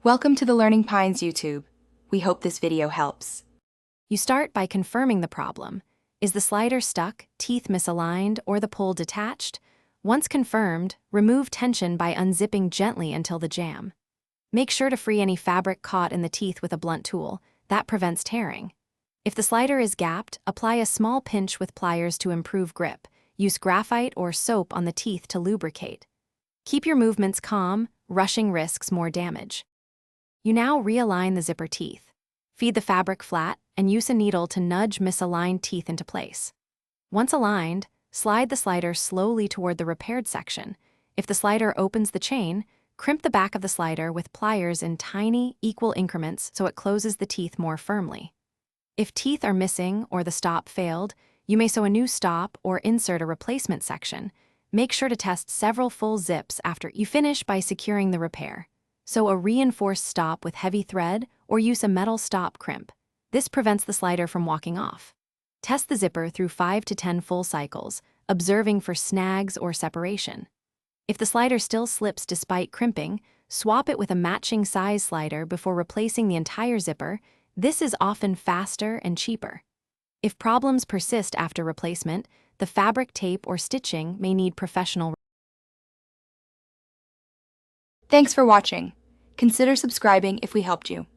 Welcome to the Learning Pines YouTube. We hope this video helps. You start by confirming the problem. Is the slider stuck, teeth misaligned, or the pole detached? Once confirmed, remove tension by unzipping gently until the jam. Make sure to free any fabric caught in the teeth with a blunt tool. That prevents tearing. If the slider is gapped, apply a small pinch with pliers to improve grip. Use graphite or soap on the teeth to lubricate. Keep your movements calm. Rushing risks more damage. You now realign the zipper teeth. Feed the fabric flat and use a needle to nudge misaligned teeth into place. Once aligned, slide the slider slowly toward the repaired section. If the slider opens the chain, crimp the back of the slider with pliers in tiny, equal increments so it closes the teeth more firmly. If teeth are missing or the stop failed, you may sew a new stop or insert a replacement section. Make sure to test several full zips after you finish by securing the repair. Sew a reinforced stop with heavy thread or use a metal stop crimp. This prevents the slider from walking off. Test the zipper through 5 to 10 full cycles, observing for snags or separation. If the slider still slips despite crimping, swap it with a matching size slider before replacing the entire zipper. This is often faster and cheaper. If problems persist after replacement, the fabric tape or stitching may need professional. Thanks for watching. Consider subscribing if we helped you.